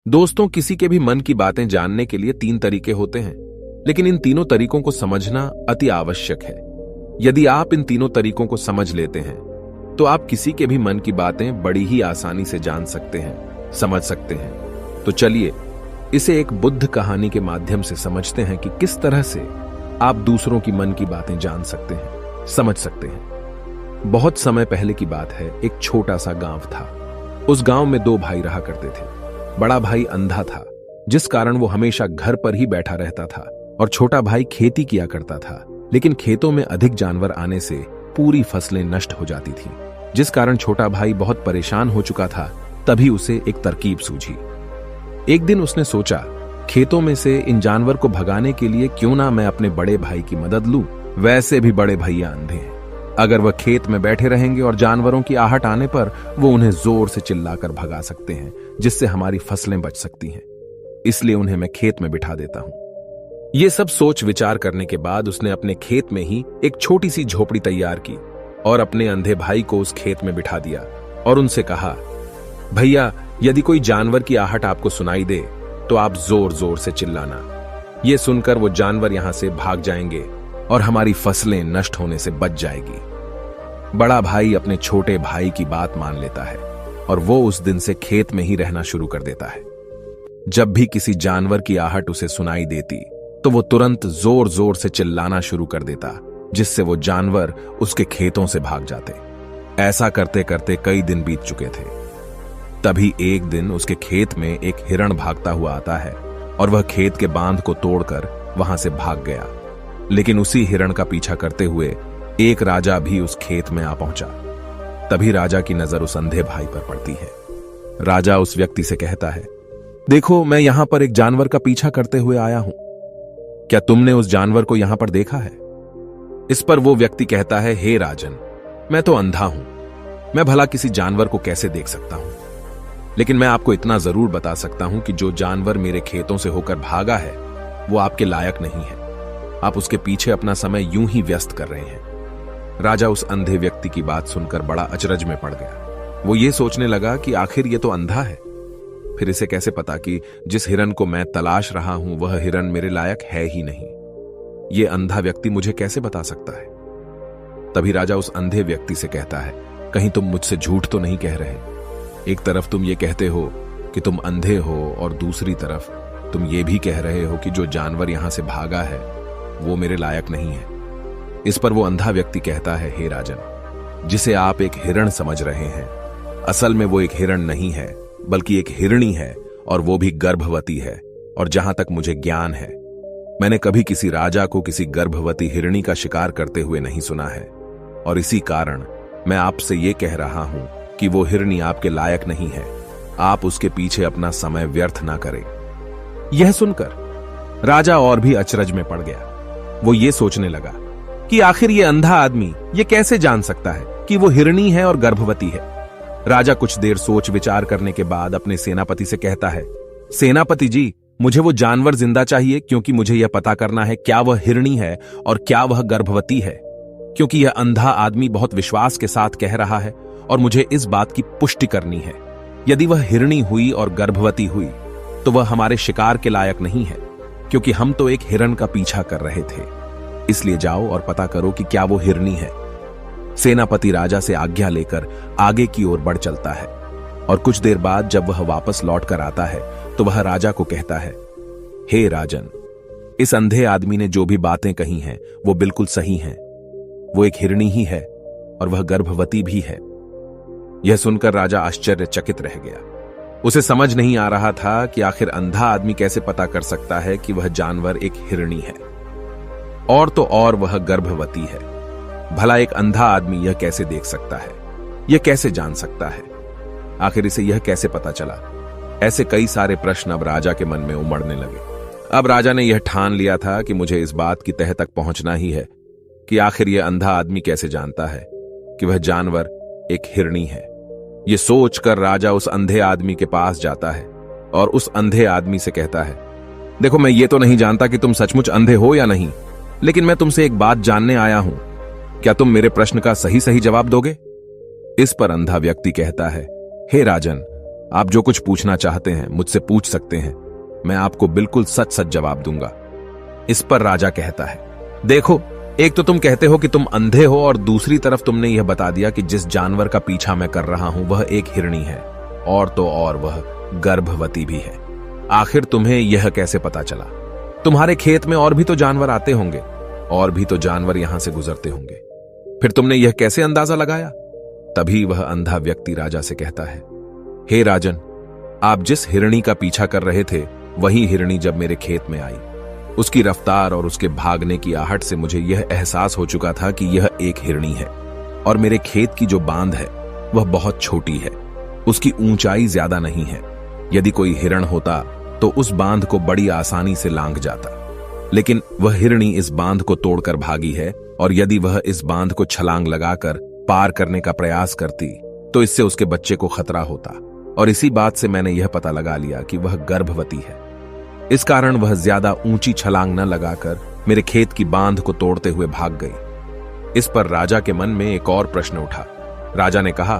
दोस्तों, किसी के भी मन की बातें जानने के लिए 3 तरीके होते हैं, लेकिन इन तीनों तरीकों को समझना अति आवश्यक है। यदि आप इन तीनों तरीकों को समझ लेते हैं, तो आप किसी के भी मन की बातें बड़ी ही आसानी से जान सकते हैं, समझ सकते हैं। तो चलिए इसे एक बुद्ध कहानी के माध्यम से समझते हैं कि किस तरह से आप दूसरों की मन की बातें जान सकते हैं, समझ सकते हैं। बहुत समय पहले की बात है, एक छोटा सा गांव था। उस गांव में 2 भाई रहा करते थे। बड़ा भाई अंधा था, जिस कारण वो हमेशा घर पर ही बैठा रहता था, और छोटा भाई खेती किया करता था। लेकिन खेतों में अधिक जानवर आने से पूरी फसलें नष्ट हो जाती थीं, जिस कारण छोटा भाई बहुत परेशान हो चुका था। तभी उसे एक तरकीब सूझी। एक दिन उसने सोचा, खेतों में से इन जानवर को भगाने के लिए क्यों ना मैं अपने बड़े भाई की मदद लूं। वैसे भी बड़े भैया अंधे हैं, अगर वह खेत में बैठे रहेंगे और जानवरों की आहट आने पर वो उन्हें जोर से चिल्लाकर भगा सकते हैं, जिससे हमारी फसलें बच सकती हैं। इसलिए उन्हें मैं खेत में बिठा देता हूं। ये सब सोच विचार करने के बाद उसने अपने खेत में ही एक छोटी सी झोपड़ी तैयार की और अपने अंधे भाई को उस खेत में बिठा दिया और उनसे कहा, भैया, यदि कोई जानवर की आहट आपको सुनाई दे तो आप जोर जोर से चिल्लाना। ये सुनकर वो जानवर यहां से भाग जाएंगे और हमारी फसलें नष्ट होने से बच जाएगी। बड़ा भाई अपने छोटे भाई की बात मान लेता है और वो उस दिन से खेत में ही रहना शुरू कर देता है। जब भी किसी जानवर की आहट उसे सुनाई देती तो वो तुरंत जोर जोर से चिल्लाना शुरू कर देता, जिससे वो जानवर उसके खेतों से भाग जाते। ऐसा करते करते कई दिन बीत चुके थे। तभी एक दिन उसके खेत में एक हिरण भागता हुआ आता है और वह खेत के बांध को तोड़कर वहां से भाग गया। लेकिन उसी हिरण का पीछा करते हुए एक राजा भी उस खेत में आ पहुंचा। तभी राजा की नजर उस अंधे भाई पर पड़ती है। राजा उस व्यक्ति से कहता है, देखो, मैं यहां पर एक जानवर का पीछा करते हुए आया हूं। क्या तुमने उस जानवर को यहां पर देखा है? इस पर वो व्यक्ति कहता है, हे राजन, मैं तो अंधा हूं, मैं भला किसी जानवर को कैसे देख सकता हूं। लेकिन मैं आपको इतना जरूर बता सकता हूं कि जो जानवर मेरे खेतों से होकर भागा है वो आपके लायक नहीं है। आप उसके पीछे अपना समय यूं ही व्यस्त कर रहे हैं। राजा उस अंधे व्यक्ति की बात सुनकर बड़ा अचरज में पड़ गया। वो ये सोचने लगा कि आखिर ये तो अंधा है, फिर इसे कैसे पता कि जिस हिरन को मैं तलाश रहा हूं वह हिरन मेरे लायक है ही नहीं। ये अंधा व्यक्ति मुझे कैसे बता सकता है? तभी राजा उस अंधे व्यक्ति से कहता है, कहीं तुम मुझसे झूठ तो नहीं कह रहे? एक तरफ तुम ये कहते हो कि तुम अंधे हो और दूसरी तरफ तुम ये भी कह रहे हो कि जो जानवर यहां से भागा है वो मेरे लायक नहीं है। इस पर वो अंधा व्यक्ति कहता है, हे राजन, जिसे आप एक हिरण समझ रहे हैं, असल में वो एक हिरण नहीं है बल्कि एक हिरणी है, और वो भी गर्भवती है। और जहां तक मुझे ज्ञान है, मैंने कभी किसी राजा को किसी गर्भवती हिरणी का शिकार करते हुए नहीं सुना है। और इसी कारण मैं आपसे ये कह रहा हूं कि वो हिरणी आपके लायक नहीं है। आप उसके पीछे अपना समय व्यर्थ ना करें। यह सुनकर राजा और भी अचरज में पड़ गया। वो ये सोचने लगा कि आखिर ये अंधा आदमी ये कैसे जान सकता है कि वो हिरणी है और गर्भवती है। राजा कुछ देर सोच विचार करने के बाद अपने सेनापति से कहता है, सेनापति जी, मुझे वो जानवर जिंदा चाहिए, क्योंकि मुझे यह पता करना है क्या वह हिरणी है और क्या वह गर्भवती है। क्योंकि यह अंधा आदमी बहुत विश्वास के साथ कह रहा है और मुझे इस बात की पुष्टि करनी है। यदि वह हिरणी हुई और गर्भवती हुई तो वह हमारे शिकार के लायक नहीं है, क्योंकि हम तो एक हिरण का पीछा कर रहे थे। इसलिए जाओ और पता करो कि क्या वो हिरणी है। सेनापति राजा से आज्ञा लेकर आगे की ओर बढ़ चलता है, और कुछ देर बाद जब वह वापस लौट कर आता है तो वह राजा को कहता है, हे राजन, इस अंधे आदमी ने जो भी बातें कही हैं वो बिल्कुल सही हैं। वो एक हिरणी ही है और वह गर्भवती भी है। यह सुनकर राजा आश्चर्यचकित रह गया। उसे समझ नहीं आ रहा था कि आखिर अंधा आदमी कैसे पता कर सकता है कि वह जानवर एक हिरणी है, और तो और वह गर्भवती है। भला एक अंधा आदमी यह कैसे देख सकता है, यह कैसे जान सकता है? आखिर इसे यह कैसे पता चला? ऐसे कई सारे प्रश्न अब राजा के मन में उमड़ने लगे। अब राजा ने यह ठान लिया था कि मुझे इस बात की तह तक पहुंचना ही है कि आखिर यह अंधा आदमी कैसे जानता है कि वह जानवर एक हिरणी है। यह सोचकर राजा उस अंधे आदमी के पास जाता है और उस अंधे आदमी से कहता है, देखो, मैं ये तो नहीं जानता कि तुम सचमुच अंधे हो या नहीं, लेकिन मैं तुमसे एक बात जानने आया हूं। क्या तुम मेरे प्रश्न का सही सही जवाब दोगे? इस पर अंधा व्यक्ति कहता है, हे राजन, आप जो कुछ पूछना चाहते हैं मुझसे पूछ सकते हैं, मैं आपको बिल्कुल सच सच जवाब दूंगा। इस पर राजा कहता है, देखो, एक तो तुम कहते हो कि तुम अंधे हो और दूसरी तरफ तुमने यह बता दिया कि जिस जानवर का पीछा मैं कर रहा हूं वह एक हिरणी है, और तो और वह गर्भवती भी है। आखिर तुम्हें यह कैसे पता चला? तुम्हारे खेत में और भी तो जानवर आते होंगे, और भी तो जानवर यहां से गुजरते होंगे, फिर तुमने यह कैसे अंदाजा लगाया? तभी वह अंधा व्यक्ति राजा से कहता है, हे राजन, आप जिस हिरणी का पीछा कर रहे थे वही हिरणी जब मेरे खेत में आई, उसकी रफ्तार और उसके भागने की आहट से मुझे यह एहसास हो चुका था कि यह एक हिरणी है, और मेरे खेत की जो बांध है वह बहुत छोटी है, उसकी ऊंचाई ज्यादा नहीं है। यदि कोई हिरण होता तो उस बांध को बड़ी आसानी से लांघ जाता, लेकिन वह हिरणी इस बांध को तोड़कर भागी है, और यदि वह इस बांध को छलांग लगाकर पार करने का प्रयास करती तो इससे उसके बच्चे को खतरा होता, और इसी बात से मैंने यह पता लगा लिया कि वह गर्भवती है। इस कारण वह ज्यादा ऊंची छलांग न लगाकर मेरे खेत की बांध को तोड़ते हुए भाग गई। इस पर राजा के मन में एक और प्रश्न उठा। राजा ने कहा,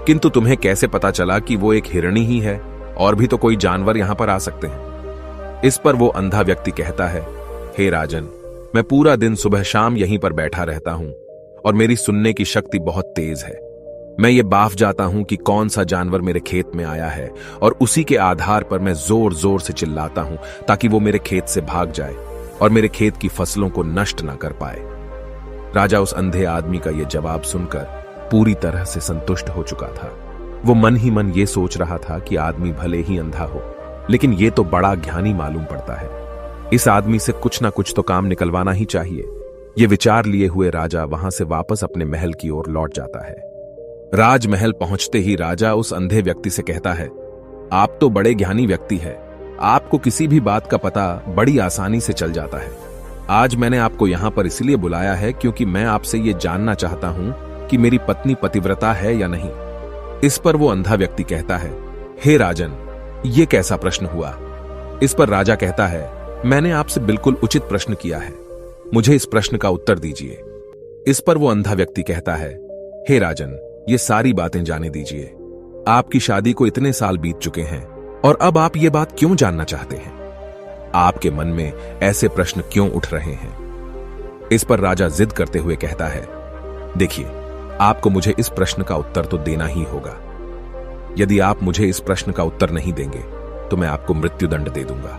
किंतु तुम्हें कैसे पता चला कि वो एक हिरणी ही है, और भी तो कोई जानवर यहां पर आ सकते हैं? इस पर वो अंधा व्यक्ति कहता है, हे राजन, मैं पूरा दिन सुबह शाम यहीं पर बैठा रहता हूं, और मेरी सुनने की शक्ति बहुत तेज है। मैं ये बाफ जाता हूं कि कौन सा जानवर मेरे खेत में आया है, और उसी के आधार पर मैं जोर जोर से चिल्लाता हूं ताकि वो मेरे खेत से भाग जाए और मेरे खेत की फसलों को नष्ट न कर पाए। राजा उस अंधे आदमी का यह जवाब सुनकर पूरी तरह से संतुष्ट हो चुका था। वो मन ही मन ये सोच रहा था कि आदमी भले ही अंधा हो, लेकिन ये तो बड़ा ज्ञानी मालूम पड़ता है। इस आदमी से कुछ ना कुछ तो काम निकलवाना ही चाहिए। ये विचार लिए हुए राजा वहां से वापस अपने महल की ओर लौट जाता है। राजमहल पहुंचते ही राजा उस अंधे व्यक्ति से कहता है, आप तो बड़े ज्ञानी व्यक्ति हैं, आपको किसी भी बात का पता बड़ी आसानी से चल जाता है। आज मैंने आपको यहां पर इसलिए बुलाया है क्योंकि मैं आपसे ये जानना चाहता हूं कि मेरी पत्नी पतिव्रता है या नहीं। इस पर वो अंधा व्यक्ति कहता है, हे राजन, ये कैसा प्रश्न हुआ? इस पर राजा कहता है, मैंने आपसे बिल्कुल उचित प्रश्न किया है, मुझे इस प्रश्न का उत्तर दीजिए। इस पर वो अंधा व्यक्ति कहता है, हे राजन, ये सारी बातें जाने दीजिए। आपकी शादी को इतने साल बीत चुके हैं, और अब आप ये बात क्यों जानना चाहते हैं? आपके मन में ऐसे प्रश्न क्यों उठ रहे हैं? इस पर राजा जिद करते हुए कहता है, देखिए, आपको मुझे इस प्रश्न का उत्तर तो देना ही होगा। यदि आप मुझे इस प्रश्न का उत्तर नहीं देंगे तो मैं आपको मृत्युदंड दे दूंगा।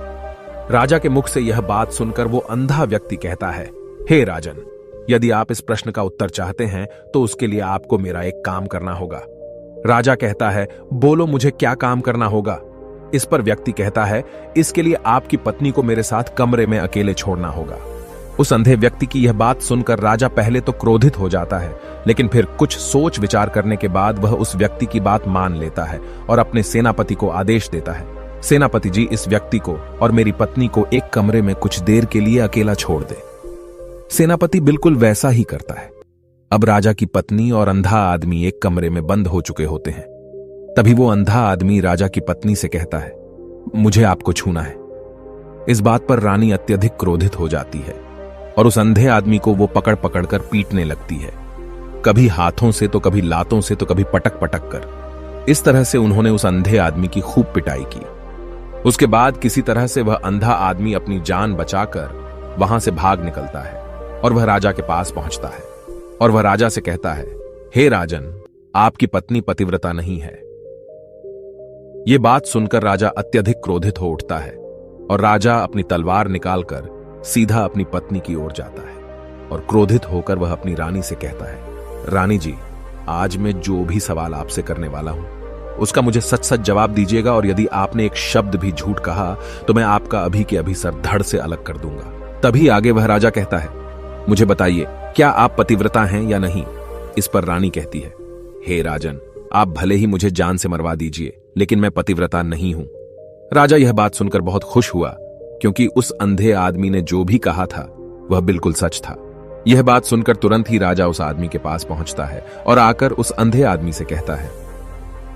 राजा के मुख से यह बात सुनकर वो अंधा व्यक्ति कहता है, हे राजन, यदि आप इस प्रश्न का उत्तर चाहते हैं तो उसके लिए आपको मेरा एक काम करना होगा। राजा कहता है, बोलो, मुझे क्या काम करना होगा? इस पर व्यक्ति कहता है, इसके लिए आपकी पत्नी को मेरे साथ कमरे में अकेले छोड़ना होगा। उस अंधे व्यक्ति की यह बात सुनकर राजा पहले तो क्रोधित हो जाता है, लेकिन फिर कुछ सोच विचार करने के बाद वह उस व्यक्ति की बात मान लेता है और अपने सेनापति को आदेश देता है, सेनापति जी, इस व्यक्ति को और मेरी पत्नी को एक कमरे में कुछ देर के लिए अकेला छोड़ दे। सेनापति बिल्कुल वैसा ही करता है। अब राजा की पत्नी और अंधा आदमी एक कमरे में बंद हो चुके होते हैं। तभी वो अंधा आदमी राजा की पत्नी से कहता है, मुझे आपको छूना है। इस बात पर रानी अत्यधिक क्रोधित हो जाती है और उस अंधे आदमी को वो पकड़ पकड़ कर पीटने लगती है, कभी हाथों से तो कभी लातों से तो कभी पटक पटक कर। इस तरह से उन्होंने उस अंधे आदमी की खूब पिटाई की। उसके बाद किसी तरह से वह अंधा आदमी अपनी जान बचाकर वहां से भाग निकलता है और वह राजा के पास पहुंचता है और वह राजा से कहता है, हे राजन, आपकी पत्नी पतिव्रता नहीं है। यह बात सुनकर राजा अत्यधिक क्रोधित हो उठता है और राजा अपनी तलवार निकालकर सीधा अपनी पत्नी की ओर जाता है और क्रोधित होकर वह अपनी रानी से कहता है, रानी जी, आज मैं जो भी सवाल आपसे करने वाला हूं उसका मुझे सच सच जवाब दीजिएगा, और यदि आपने एक शब्द भी झूठ कहा तो मैं आपका अभी के अभी सर धड़ से अलग कर दूंगा। तभी आगे वह राजा कहता है, मुझे बताइए, क्या आप पतिव्रता हैं या नहीं? इस पर रानी कहती है, हे राजन, आप भले ही मुझे जान से मरवा दीजिए, लेकिन मैं पतिव्रता नहीं हूं। राजा यह बात सुनकर बहुत खुश हुआ, क्योंकि उस अंधे आदमी ने जो भी कहा था वह बिल्कुल सच था। यह बात सुनकर तुरंत ही राजा उस आदमी के पास पहुंचता है और आकर उस अंधे आदमी से कहता है,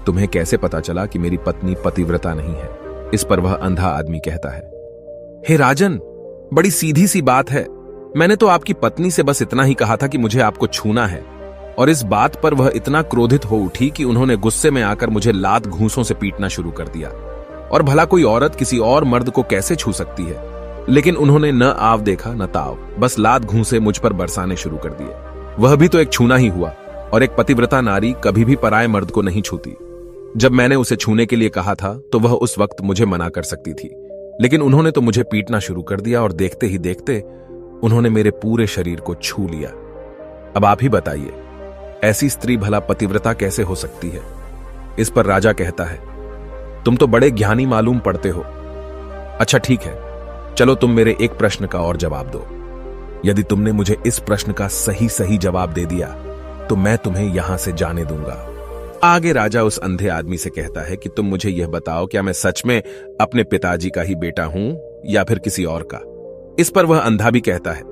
तुम्हें कैसे पता चला कि मेरी पत्नी पतिव्रता नहीं है? इस पर वह अंधा आदमी कहता है, हे राजन, बड़ी सीधी सी बात है। मैंने तो आपकी पत्नी से बस इतना ही कहा था कि मुझे आपको छूना है, और इस बात पर वह इतना क्रोधित हो उठी कि उन्होंने गुस्से में आकर मुझे लात घूंसों से पीटना शुरू कर दिया। और भला कोई औरत किसी और मर्द को कैसे छू सकती है, लेकिन उन्होंने न आव देखा न ताव, बस लात घूंसे मुझ पर बरसाने शुरू कर दिए। वह भी तो एक छूना ही हुआ, और एक पतिव्रता नारी कभी भी पराये मर्द को नहीं छूती। जब मैंने उसे छूने के लिए कहा था तो वह उस वक्त मुझे मना कर सकती थी, लेकिन उन्होंने तो मुझे पीटना शुरू कर दिया और देखते ही देखते उन्होंने मेरे पूरे शरीर को छू लिया। अब आप ही बताइए, ऐसी स्त्री भला पतिव्रता कैसे हो सकती है? इस पर राजा कहता है, तुम तो बड़े ज्ञानी मालूम पड़ते हो। अच्छा ठीक है, चलो तुम मेरे एक प्रश्न का और जवाब दो। यदि तुमने मुझे इस प्रश्न का सही सही जवाब दे दिया तो मैं तुम्हें यहां से जाने दूंगा। आगे राजा उस अंधे आदमी से कहता है कि तुम मुझे यह बताओ, क्या मैं सच में अपने पिताजी का ही बेटा हूं या फिर किसी और का? इस पर वह अंधा भी कहता है,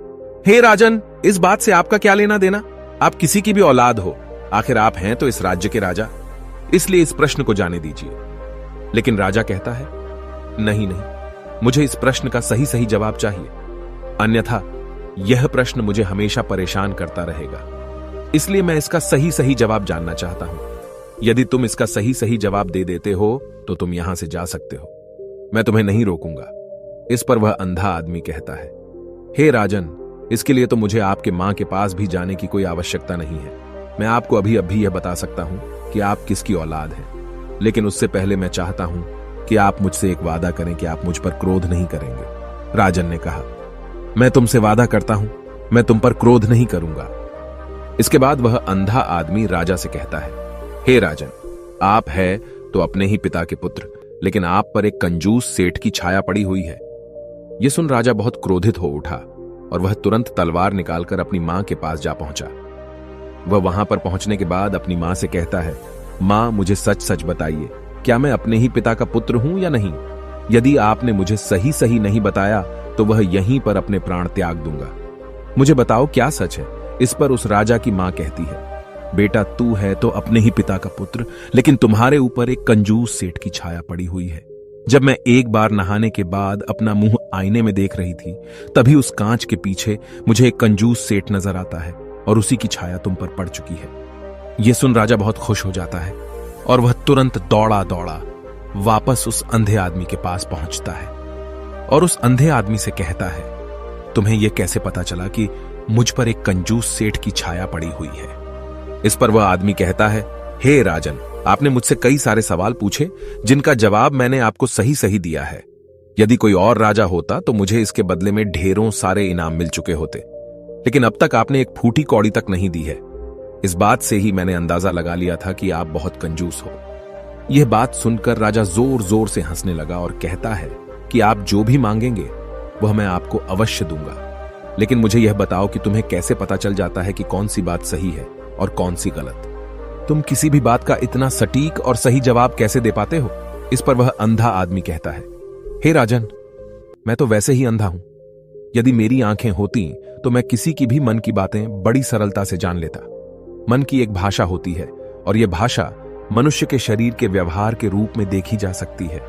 हे राजन, इस बात से आपका क्या लेना देना? आप किसी की भी औलाद हो, आखिर आप हैं तो इस राज्य के राजा, इसलिए इस प्रश्न को जाने दीजिए। लेकिन राजा कहता है, नहीं नहीं, मुझे इस प्रश्न का सही सही जवाब चाहिए, अन्यथा यह प्रश्न मुझे हमेशा परेशान करता रहेगा। इसलिए मैं इसका सही सही जवाब जानना चाहता हूं। यदि तुम इसका सही सही जवाब दे देते हो तो तुम यहां से जा सकते हो, मैं तुम्हें नहीं रोकूंगा। इस पर वह अंधा आदमी कहता है, हे राजन, इसके लिए तो मुझे आपके मां के पास भी जाने की कोई आवश्यकता नहीं है। मैं आपको अभी अभी यह बता सकता हूं कि आप किसकी औलाद हैं, लेकिन उससे पहले मैं चाहता हूं कि आप मुझसे एक वादा करें कि आप मुझ पर क्रोध नहीं करेंगे। राजन ने कहा, मैं तुमसे वादा करता हूं, मैं तुम पर क्रोध नहीं करूंगा। इसके बाद वह अंधा आदमी राजा से कहता है, हे राजन, आप है तो अपने ही पिता के पुत्र, लेकिन आप पर एक कंजूस सेठ की छाया पड़ी हुई है। यह सुन राजा बहुत क्रोधित हो उठा और वह तुरंत तलवार निकालकर अपनी मां के पास जा पहुंचा। वह वहां पर पहुंचने के बाद अपनी मां से कहता है, मां, मुझे सच सच बताइए, क्या मैं अपने ही पिता का पुत्र हूं या नहीं? यदि आपने मुझे सही सही नहीं बताया तो वह यहीं पर अपने प्राण त्याग दूंगा। मुझे बताओ क्या सच है? इस पर उस राजा की मां कहती है, बेटा, तू है तो अपने ही पिता का पुत्र, लेकिन तुम्हारे ऊपर एक कंजूस सेठ की छाया पड़ी हुई है। जब मैं एक बार नहाने के बाद अपना मुंह आईने में देख रही थी, तभी उस कांच के पीछे मुझे एक कंजूस सेठ नजर आता है और उसी की छाया तुम पर पड़ चुकी है। यह सुन राजा बहुत खुश हो जाता है और वह तुरंत दौड़ा दौड़ा वापस उस अंधे आदमी के पास पहुंचता है और उस अंधे आदमी से कहता है, तुम्हें यह कैसे पता चला कि मुझ पर एक कंजूस सेठ की छाया पड़ी हुई है? इस पर वह आदमी कहता है, हे राजन, आपने मुझसे कई सारे सवाल पूछे जिनका जवाब मैंने आपको सही सही दिया है। यदि कोई और राजा होता तो मुझे इसके बदले में ढेरों सारे इनाम मिल चुके होते, लेकिन अब तक आपने एक फूटी कौड़ी तक नहीं दी है। इस बात से ही मैंने अंदाजा लगा लिया था कि आप बहुत कंजूस हो। यह बात सुनकर राजा जोर जोर से हंसने लगा और कहता है कि आप जो भी मांगेंगे वह मैं आपको अवश्य दूंगा, लेकिन मुझे यह बताओ कि तुम्हें कैसे पता चल जाता है कि कौन सी बात सही है और कौन सी गलत? तुम किसी भी बात का इतना सटीक और सही जवाब कैसे दे पाते हो? इस पर वह अंधा आदमी कहता है, हे राजन, मैं तो वैसे ही अंधा हूं। यदि मेरी आंखें होती तो मैं किसी की भी मन की बातें बड़ी सरलता से जान लेता। मन की एक भाषा होती है और यह भाषा मनुष्य के शरीर के व्यवहार के रूप में देखी जा सकती है।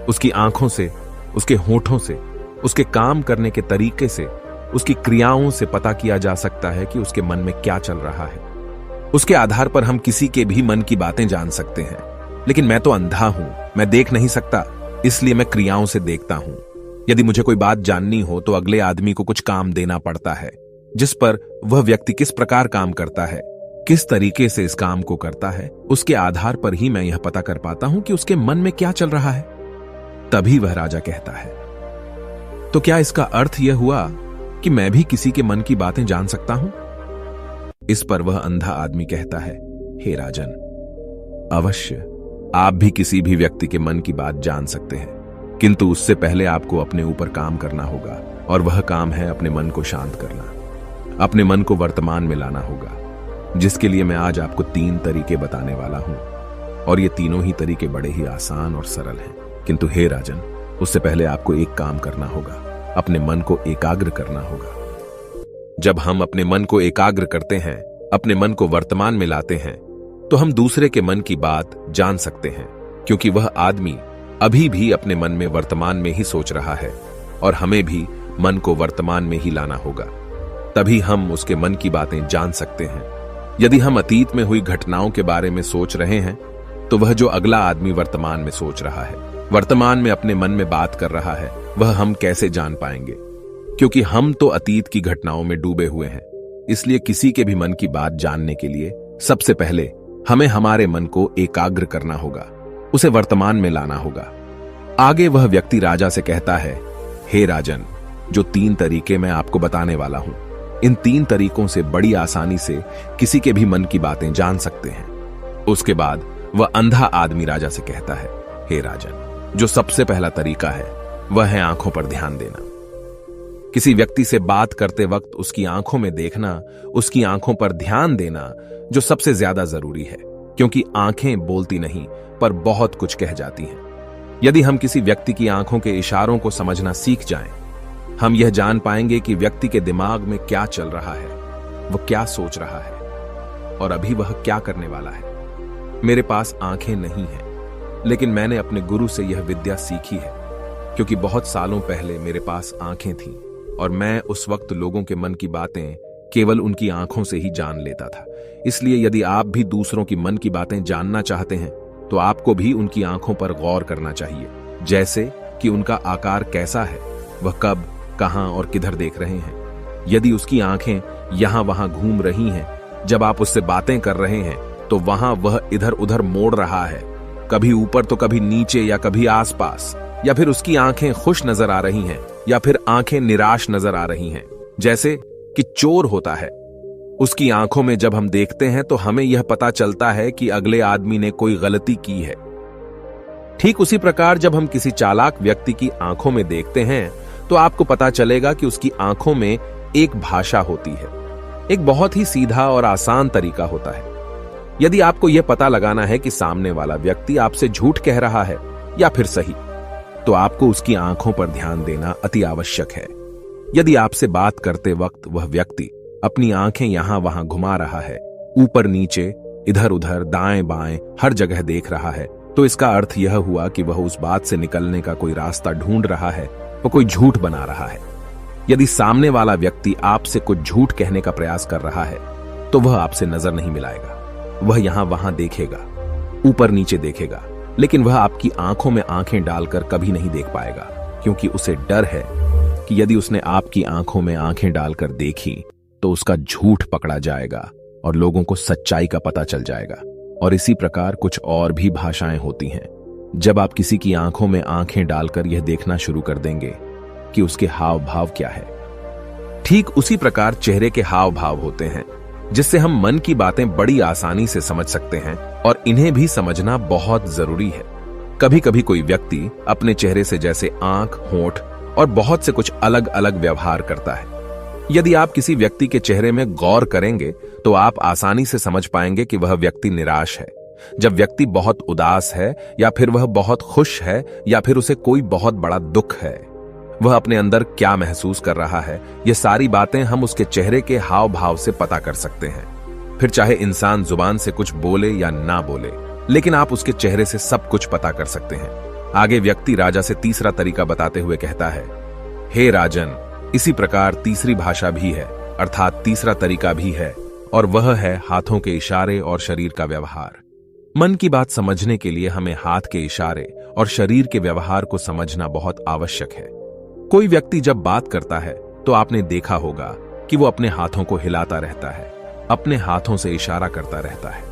उसकी आंखों से, उसके होठों से, उसके काम करने के तरीके से, उसकी क्रियाओं से पता किया जा सकता है कि उसके मन में क्या चल रहा है। उसके आधार पर हम किसी के भी मन की बातें जान सकते हैं, लेकिन मैं तो अंधा हूं, मैं देख नहीं सकता, इसलिए मैं क्रियाओं से देखता हूं। यदि मुझे कोई बात जाननी हो तो अगले आदमी को कुछ काम देना पड़ता है, जिस पर वह व्यक्ति किस प्रकार काम करता है, किस तरीके से इस काम को करता है, उसके आधार पर ही मैं यह पता कर पाता हूं कि उसके मन में क्या चल रहा है। तभी वह राजा कहता है, तो क्या इसका अर्थ यह हुआ कि मैं भी किसी के मन की बातें जान सकता हूं? इस पर वह अंधा आदमी कहता है, हे राजन, अवश्य आप भी किसी भी व्यक्ति के मन की बात जान सकते हैं, किंतु उससे पहले आपको अपने ऊपर काम करना होगा, और वह काम है अपने मन को शांत करना, अपने मन को वर्तमान में लाना होगा, जिसके लिए मैं आज आपको 3 तरीके बताने वाला हूं। और ये तीनों ही तरीके बड़े ही आसान और सरल हैं, किंतु हे राजन, उससे पहले आपको एक काम करना होगा, अपने मन को एकाग्र करना होगा। जब हम अपने मन को एकाग्र करते हैं, अपने मन को वर्तमान में लाते हैं, तो हम दूसरे के मन की बात जान सकते हैं, क्योंकि वह आदमी अभी भी अपने मन में वर्तमान में ही सोच रहा है, और हमें भी मन को वर्तमान में ही लाना होगा, तभी हम उसके मन की बातें जान सकते हैं। यदि हम अतीत में हुई घटनाओं के बारे में सोच रहे हैं, तो वह जो अगला आदमी वर्तमान में सोच रहा है, वर्तमान में अपने मन में बात कर रहा है, वह हम कैसे जान पाएंगे? क्योंकि हम तो अतीत की घटनाओं में डूबे हुए हैं। इसलिए किसी के भी मन की बात जानने के लिए सबसे पहले हमें हमारे मन को एकाग्र करना होगा, उसे वर्तमान में लाना होगा। आगे वह व्यक्ति राजा से कहता है, हे राजन, जो 3 तरीके मैं आपको बताने वाला हूं, इन 3 तरीकों से बड़ी आसानी से किसी के भी मन की बातें जान सकते हैं। उसके बाद वह अंधा आदमी राजा से कहता है, हे राजन, जो सबसे पहला तरीका है वह है आंखों पर ध्यान देना। किसी व्यक्ति से बात करते वक्त उसकी आंखों में देखना, उसकी आंखों पर ध्यान देना जो सबसे ज्यादा जरूरी है, क्योंकि आंखें बोलती नहीं पर बहुत कुछ कह जाती हैं। यदि हम किसी व्यक्ति की आंखों के इशारों को समझना सीख जाएं, हम यह जान पाएंगे कि व्यक्ति के दिमाग में क्या चल रहा है, वह क्या सोच रहा है और अभी वह क्या करने वाला है। मेरे पास आंखें नहीं हैं, लेकिन मैंने अपने गुरु से यह विद्या सीखी है, क्योंकि बहुत सालों पहले मेरे पास आंखें थीं और मैं उस वक्त लोगों के मन की बातें केवल उनकी आंखों से ही जान लेता था। इसलिए यदि आप भी दूसरों की मन की बातें जानना चाहते हैं, तो आपको भी उनकी आंखों पर गौर करना चाहिए, जैसे कि उनका आकार कैसा है, वह कब, कहां और किधर देख रहे हैं। यदि उसकी आंखें यहां वहां घूम रही हैं, जब आप उससे बातें कर रहे हैं, तो वहां वह इधर उधर मोड़ रहा है, कभी ऊपर तो कभी नीचे या कभी आसपास, या फिर उसकी आंखें खुश नजर आ रही हैं या फिर आंखें निराश नजर आ रही हैं, जैसे कि चोर होता है। उसकी आंखों में जब हम देखते हैं तो हमें यह पता चलता है कि अगले आदमी ने कोई गलती की है। ठीक उसी प्रकार जब हम किसी चालाक व्यक्ति की आंखों में देखते हैं, तो आपको पता चलेगा कि उसकी आंखों में एक भाषा होती है। एक बहुत ही सीधा और आसान तरीका होता है। यदि आपको यह पता लगाना है कि सामने वाला व्यक्ति आपसे झूठ कह रहा है या फिर सही, तो आपको उसकी आंखों पर ध्यान देना अति आवश्यक है। यदि आपसे बात करते वक्त वह व्यक्ति अपनी आंखें यहां वहां घुमा रहा है, ऊपर नीचे, इधर उधर, दाएं बाएं, हर जगह देख रहा है, तो इसका अर्थ यह हुआ कि वह उस बात से निकलने का कोई रास्ता ढूंढ रहा है, वह कोई झूठ बना रहा है। यदि सामने वाला व्यक्ति आपसे कुछ झूठ कहने का प्रयास कर रहा है, तो वह आपसे नजर नहीं मिलाएगा। वह यहां वहां देखेगा, ऊपर नीचे देखेगा, लेकिन वह आपकी आंखों में आंखें डालकर कभी नहीं देख पाएगा, क्योंकि उसे डर है कि यदि उसने आपकी आंखों में आंखें डालकर देखी तो उसका झूठ पकड़ा जाएगा और लोगों को सच्चाई का पता चल जाएगा। और इसी प्रकार कुछ और भी भाषाएं होती हैं। जब आप किसी की आंखों में आंखें डालकर यह देखना शुरू कर देंगे कि उसके हाव भाव क्या है, ठीक उसी प्रकार चेहरे के हाव भाव होते हैं, जिससे हम मन की बातें बड़ी आसानी से समझ सकते हैं, और इन्हें भी समझना बहुत जरूरी है। कभी कभी कोई व्यक्ति अपने चेहरे से जैसे आंख, होंठ और बहुत से कुछ अलग अलग व्यवहार करता है। यदि आप किसी व्यक्ति के चेहरे में गौर करेंगे, तो आप आसानी से समझ पाएंगे कि वह व्यक्ति निराश है, जब व्यक्ति बहुत उदास है, या फिर वह बहुत खुश है, या फिर उसे कोई बहुत बड़ा दुख है। वह अपने अंदर क्या महसूस कर रहा है, ये सारी बातें हम उसके चेहरे के हाव भाव से पता कर सकते हैं। फिर चाहे इंसान जुबान से कुछ बोले या ना बोले, लेकिन आप उसके चेहरे से सब कुछ पता कर सकते हैं। आगे व्यक्ति राजा से तीसरा तरीका बताते हुए कहता है, हे राजन, इसी प्रकार तीसरी भाषा भी है, अर्थात तीसरा तरीका भी है, और वह है हाथों के इशारे और शरीर का व्यवहार। मन की बात समझने के लिए हमें हाथ के इशारे और शरीर के व्यवहार को समझना बहुत आवश्यक है। कोई व्यक्ति जब बात करता है, तो आपने देखा होगा कि वो अपने हाथों को हिलाता रहता है, अपने हाथों से इशारा करता रहता है।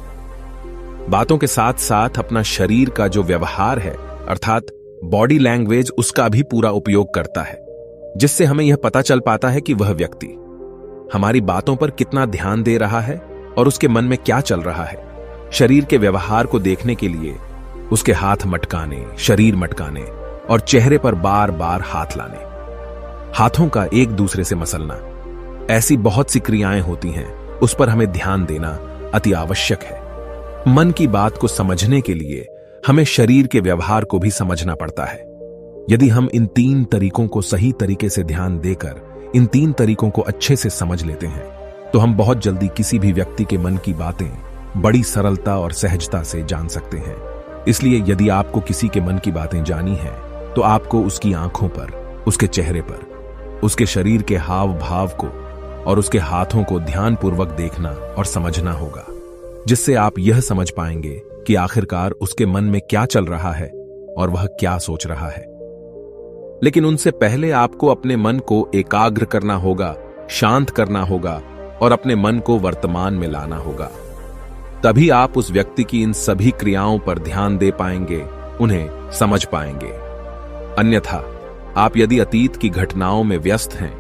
बातों के साथ साथ अपना शरीर का जो व्यवहार है, अर्थात बॉडी लैंग्वेज, उसका भी पूरा उपयोग करता है, जिससे हमें यह पता चल पाता है कि वह व्यक्ति हमारी बातों पर कितना ध्यान दे रहा है और उसके मन में क्या चल रहा है। शरीर के व्यवहार को देखने के लिए उसके हाथ मटकाने, शरीर मटकाने और चेहरे पर बार बार हाथ लाने, हाथों का एक दूसरे से मसलना, ऐसी बहुत सी क्रियाएं होती हैं, उस पर हमें ध्यान देना अति आवश्यक है। मन की बात को समझने के लिए हमें शरीर के व्यवहार को भी समझना पड़ता है। यदि हम इन 3 तरीकों को सही तरीके से ध्यान देकर इन 3 तरीकों को अच्छे से समझ लेते हैं, तो हम बहुत जल्दी किसी भी व्यक्ति के मन की बातें बड़ी सरलता और सहजता से जान सकते हैं। इसलिए यदि आपको किसी के मन की बातें जानी है, तो आपको उसकी आंखों पर, उसके चेहरे पर, उसके शरीर के हाव भाव को और उसके हाथों को ध्यानपूर्वक देखना और समझना होगा, जिससे आप यह समझ पाएंगे कि आखिरकार उसके मन में क्या चल रहा है और वह क्या सोच रहा है। लेकिन उनसे पहले आपको अपने मन को एकाग्र करना होगा, शांत करना होगा और अपने मन को वर्तमान में लाना होगा। तभी आप उस व्यक्ति की इन सभी क्रियाओं पर ध्यान दे पाएंगे, उन्हें समझ पाएंगे। अन्यथा आप यदि अतीत की घटनाओं में व्यस्त हैं,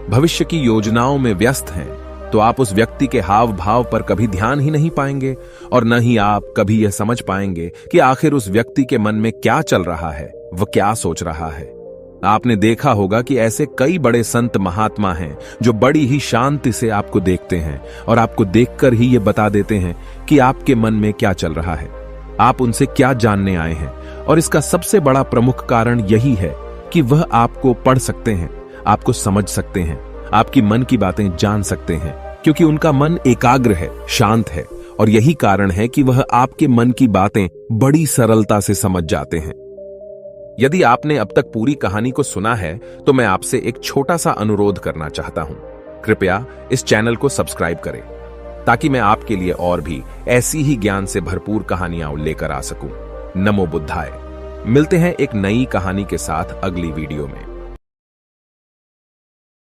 भविष्य की योजनाओं में व्यस्त हैं, तो आप उस व्यक्ति के हाव भाव पर कभी ध्यान ही नहीं पाएंगे और न ही आप कभी यह समझ पाएंगे कि आखिर उस व्यक्ति के मन में क्या चल रहा है, वह क्या सोच रहा है। आपने देखा होगा कि ऐसे कई बड़े संत महात्मा हैं जो बड़ी ही शांति से आपको देखते हैं और आपको देखकर ही ये बता देते हैं कि आपके मन में क्या चल रहा है, आप उनसे क्या जानने आए हैं। और इसका सबसे बड़ा प्रमुख कारण यही है कि वह आपको पढ़ सकते हैं, आपको समझ सकते हैं, आपकी मन की बातें जान सकते हैं, क्योंकि उनका मन एकाग्र है, शांत है। और यही कारण है कि वह आपके मन की बातें बड़ी सरलता से समझ जाते हैं। यदि आपने अब तक पूरी कहानी को सुना है तो मैं आपसे एक छोटा सा अनुरोध करना चाहता हूं। कृपया इस चैनल को सब्सक्राइब करें ताकि मैं आपके लिए और भी ऐसी ही ज्ञान से भरपूर कहानियां लेकर आ सकूं। नमो बुद्धाय। मिलते हैं एक नई कहानी के साथ अगली वीडियो में।